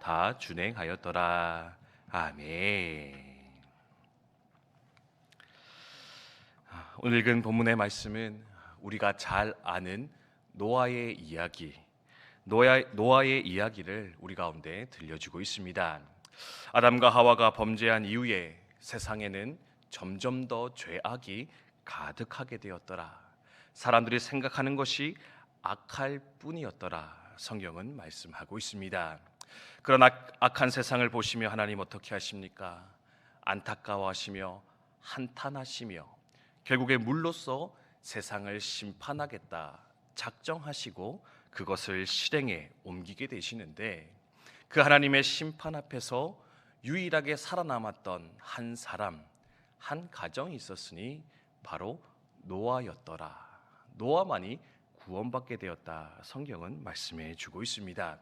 다 준행하였더라. 아멘. 오늘 읽은 본문의 말씀은 우리가 잘 아는 노아의 이야기, 노아의 이야기를 우리 가운데 들려주고 있습니다. 아담과 하와가 범죄한 이후에 세상에는 점점 더 죄악이 가득하게 되었더라. 사람들이 생각하는 것이 악할 뿐이었더라. 성경은 말씀하고 있습니다. 그런 악한 세상을 보시며 하나님 어떻게 하십니까? 안타까워하시며 한탄하시며 결국에 물로써 세상을 심판하겠다 작정하시고 그것을 실행에 옮기게 되시는데, 그 하나님의 심판 앞에서 유일하게 살아남았던 한 사람, 한 가정이 있었으니 바로 노아였더라. 노아만이 구원받게 되었다. 성경은 말씀해 주고 있습니다.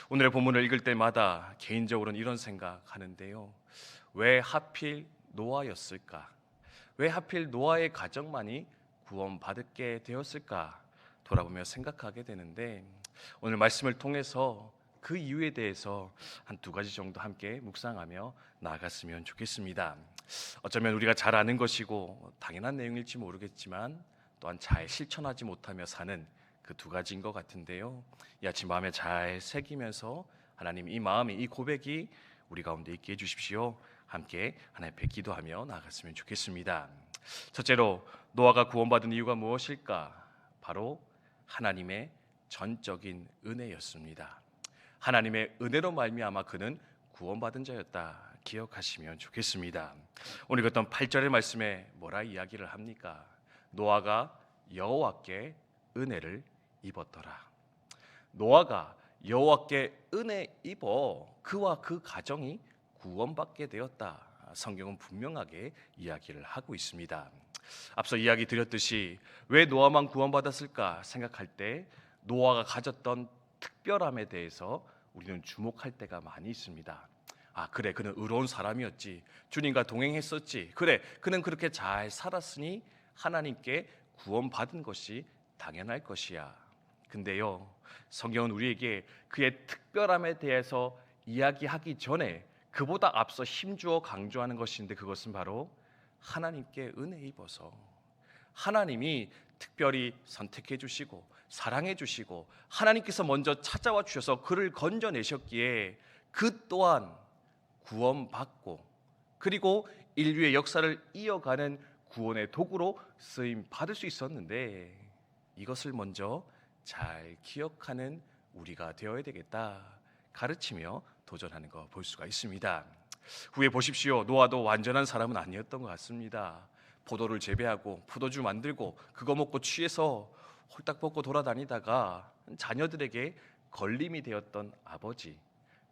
오늘의 본문을 읽을 때마다 개인적으로는 이런 생각하는데요. 왜 하필 노아였을까? 왜 하필 노아의 가정만이 구원받게 되었을까? 돌아보며 생각하게 되는데, 오늘 말씀을 통해서 그 이유에 대해서 한 두 가지 정도 함께 묵상하며 나아갔으면 좋겠습니다. 어쩌면 우리가 잘 아는 것이고 당연한 내용일지 모르겠지만 또한 잘 실천하지 못하며 사는 그 두 가지인 것 같은데요. 이 아침 마음에 잘 새기면서 하나님 이 마음이, 이 고백이 우리 가운데 있게 해주십시오. 함께 하나님 앞에 기도하며 나아갔으면 좋겠습니다. 첫째로 노아가 구원받은 이유가 무엇일까? 바로 하나님의 전적인 은혜였습니다. 하나님의 은혜로 말미암아 그는 구원받은 자였다. 기억하시면 좋겠습니다. 오늘 읽었던 8절의 말씀에 뭐라 이야기를 합니까? 노아가 여호와께 은혜를 입었더라. 노아가 여호와께 은혜 입어 그와 그 가정이 구원받게 되었다. 성경은 분명하게 이야기를 하고 있습니다. 앞서 이야기 드렸듯이 왜 노아만 구원받았을까 생각할 때 노아가 가졌던 특별함에 대해서 우리는 주목할 때가 많이 있습니다. 그래, 그는 의로운 사람이었지. 주님과 동행했었지. 그래, 그는 그렇게 잘 살았으니 하나님께 구원받은 것이 당연할 것이야. 근데요, 성경은 우리에게 그의 특별함에 대해서 이야기하기 전에 그보다 앞서 힘주어 강조하는 것인데, 그것은 바로 하나님께 은혜 입어서 하나님이 특별히 선택해 주시고 사랑해 주시고 하나님께서 먼저 찾아와 주셔서 그를 건져내셨기에 그 또한 구원받고 그리고 인류의 역사를 이어가는 구원의 도구로 쓰임 받을 수 있었는데, 이것을 먼저 잘 기억하는 우리가 되어야 되겠다 가르치며 도전하는 거 볼 수가 있습니다. 후에 보십시오. 노아도 완전한 사람은 아니었던 것 같습니다. 포도를 재배하고 포도주 만들고 그거 먹고 취해서 홀딱 벗고 돌아다니다가 자녀들에게 걸림이 되었던 아버지,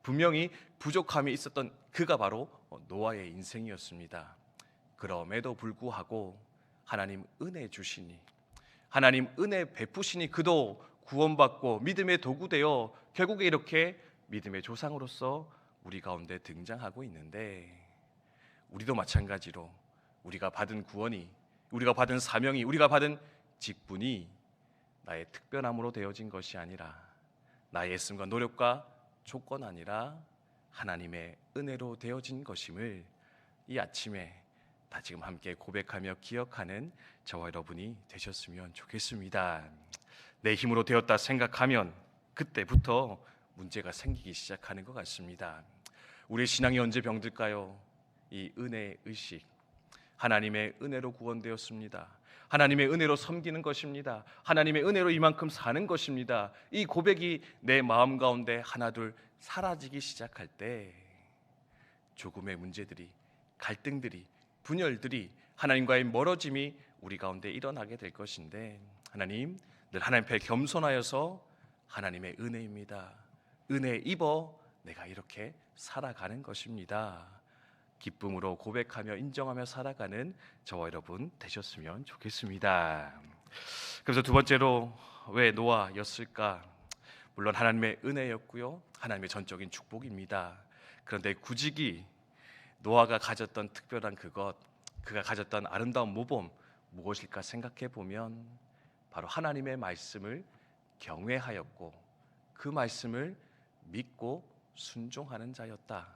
분명히 부족함이 있었던 그가 바로 노아의 인생이었습니다. 그럼에도 불구하고 하나님 은혜 주시니, 하나님 은혜 베푸시니 그도 구원받고 믿음의 도구 되어 결국에 이렇게 믿음의 조상으로서 우리 가운데 등장하고 있는데, 우리도 마찬가지로 우리가 받은 구원이, 우리가 받은 사명이, 우리가 받은 직분이 나의 특별함으로 되어진 것이 아니라 나의 애씀과 노력과 조건 아니라 하나님의 은혜로 되어진 것임을 이 아침에 다 지금 함께 고백하며 기억하는 저와 여러분이 되셨으면 좋겠습니다. 내 힘으로 되었다 생각하면 그때부터 문제가 생기기 시작하는 것 같습니다. 우리의 신앙이 언제 병들까요? 이 은혜 의식, 하나님의 은혜로 구원되었습니다. 하나님의 은혜로 섬기는 것입니다. 하나님의 은혜로 이만큼 사는 것입니다. 이 고백이 내 마음 가운데 하나둘 사라지기 시작할 때 조금의 문제들이, 갈등들이, 분열들이, 하나님과의 멀어짐이 우리 가운데 일어나게 될 것인데, 하나님 늘 하나님 앞에 겸손하여서 하나님의 은혜입니다. 은혜 입어 내가 이렇게 살아가는 것입니다. 기쁨으로 고백하며 인정하며 살아가는 저와 여러분 되셨으면 좋겠습니다. 그래서 두 번째로 왜 노아였을까? 물론 하나님의 은혜였고요, 하나님의 전적인 축복입니다. 그런데 굳이 노아가 가졌던 특별한 그것, 그가 가졌던 아름다운 모범 무엇일까 생각해 보면 바로 하나님의 말씀을 경외하였고 그 말씀을 믿고 순종하는 자였다.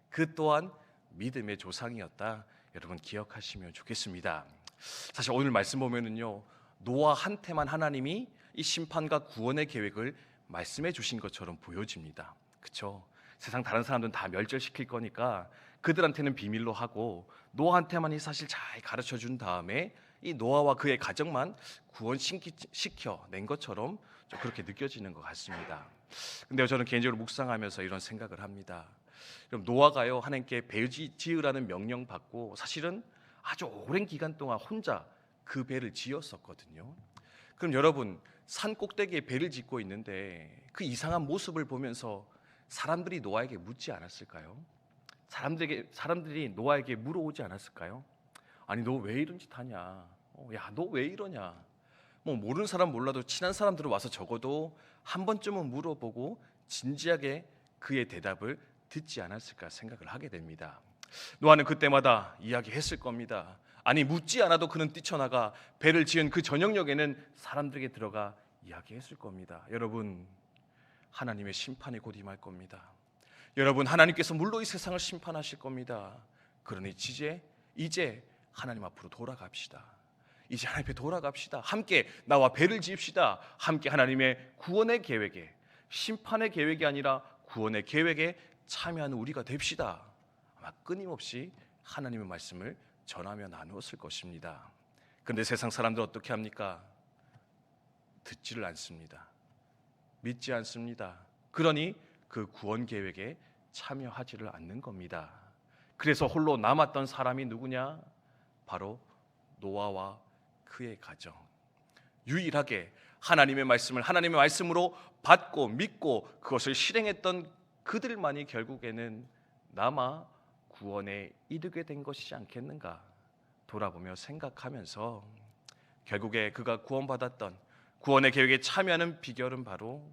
그 또한 믿음의 조상이었다. 여러분 기억하시면 좋겠습니다. 사실 오늘 말씀 보면은요, 노아한테만 하나님이 이 심판과 구원의 계획을 말씀해 주신 것처럼 보여집니다. 그렇죠? 세상 다른 사람들은 다 멸절시킬 거니까 그들한테는 비밀로 하고 노아한테만 이 사실 잘 가르쳐 준 다음에 이 노아와 그의 가정만 구원시켜 낸 것처럼 좀 그렇게 느껴지는 것 같습니다. 근데 저는 개인적으로 묵상하면서 이런 생각을 합니다. 그럼 노아가요, 하나님께 배 지으라는 명령 받고 사실은 아주 오랜 기간 동안 혼자 그 배를 지었었거든요. 그럼 여러분, 산 꼭대기에 배를 짓고 있는데 그 이상한 모습을 보면서 사람들이 노아에게 묻지 않았을까요? 사람들이 노아에게 물어오지 않았을까요? 아니, 너 왜 이런 짓 하냐? 야, 너 왜 이러냐? 뭐 모르는 사람 몰라도 친한 사람들은 와서 적어도 한 번쯤은 물어보고 진지하게 그의 대답을 듣지 않았을까 생각을 하게 됩니다. 노아는 그때마다 이야기했을 겁니다. 아니, 묻지 않아도 그는 뛰쳐나가 배를 지은 그 저녁녘에는 사람들에게 들어가 이야기했을 겁니다. 여러분, 하나님의 심판이 곧 임할 겁니다. 여러분, 하나님께서 물로 이 세상을 심판하실 겁니다. 그러니 이제 하나님 앞으로 돌아갑시다. 이제 하나님 앞에 돌아갑시다. 함께 나와 배를 지읍시다. 함께 하나님의 구원의 계획에, 심판의 계획이 아니라 구원의 계획에 참여하는 우리가 됩시다. 아마 끊임없이 하나님의 말씀을 전하며 나누었을 것입니다. 그런데 세상 사람들 어떻게 합니까? 듣지를 않습니다. 믿지 않습니다. 그러니 그 구원 계획에 참여하지를 않는 겁니다. 그래서 홀로 남았던 사람이 누구냐? 바로 노아와 그의 가정. 유일하게 하나님의 말씀을 하나님의 말씀으로 받고 믿고 그것을 실행했던 그들만이 결국에는 남아 구원에 이르게 된 것이지 않겠는가 돌아보며 생각하면서 결국에 그가 구원받았던 구원의 계획에 참여하는 비결은 바로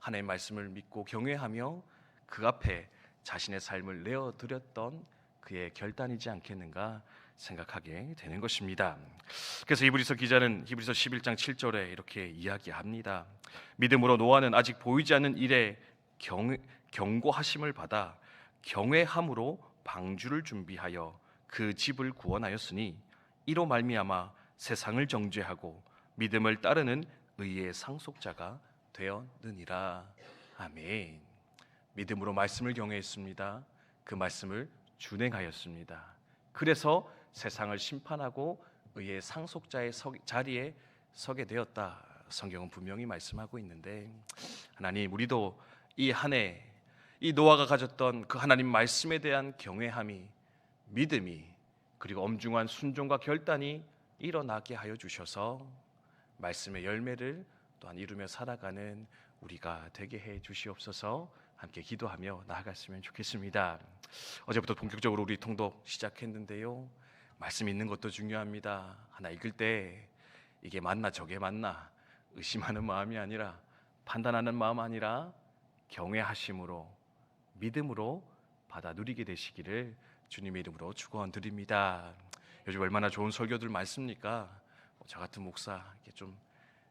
하나님의 말씀을 믿고 경외하며 그 앞에 자신의 삶을 내어드렸던 그의 결단이지 않겠는가 생각하게 되는 것입니다. 그래서 히브리서 기자는 히브리서 11장 7절에 이렇게 이야기합니다. 믿음으로 노아는 아직 보이지 않는 일에 경고하심을 받아 경외함으로 방주를 준비하여 그 집을 구원하였으니 이로 말미암아 세상을 정죄하고 믿음을 따르는 의의 상속자가 되었느니라. 아멘. 믿음으로 말씀을 경외했습니다. 그 말씀을 준행하였습니다. 그래서 세상을 심판하고 의의 상속자의 자리에 서게 되었다. 성경은 분명히 말씀하고 있는데, 하나님, 우리도 이 한 해 이 노아가 가졌던 그 하나님 말씀에 대한 경외함이, 믿음이, 그리고 엄중한 순종과 결단이 일어나게 하여 주셔서 말씀의 열매를 또한 이루며 살아가는 우리가 되게 해 주시옵소서. 함께 기도하며 나아갔으면 좋겠습니다. 어제부터 본격적으로 우리 통독 시작했는데요, 말씀 읽는 것도 중요합니다. 하나 읽을 때 이게 맞나 저게 맞나 의심하는 마음이 아니라, 판단하는 마음 아니라 경외하심으로 믿음으로 받아 누리게 되시기를 주님의 이름으로 축원드립니다. 요즘 얼마나 좋은 설교들 많습니까? 저 같은 목사, 이렇게 좀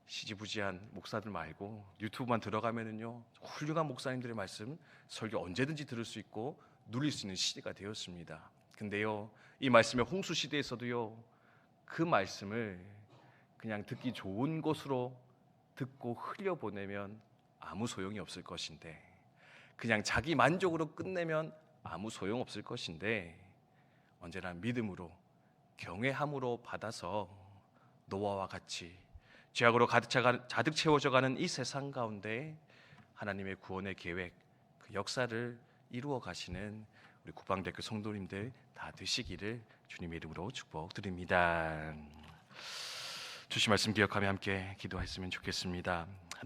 시지부지한 목사들 말고 유튜브만 들어가면은요, 훌륭한 목사님들의 말씀, 설교 언제든지 들을 수 있고 누릴 수 있는 시대가 되었습니다. 근데요, 이 말씀의 홍수 시대에서도요, 그 말씀을 그냥 듣기 좋은 곳으로 듣고 흘려보내면 아무 소용이 없을 것인데, 그냥 자기 만족으로 끝내면 아무 소용 없을 것인데, 언제나 믿음으로 경외함으로 받아서 노아와 같이 죄악으로 가득 채워져가는 이 세상 가운데 하나님의 구원의 계획, 그 역사를 이루어 가시는 우리 국방대학교 성도님들 다 되시기를 주님의 이름으로 축복드립니다. 주신 말씀 기억하며 함께 기도했으면 좋겠습니다.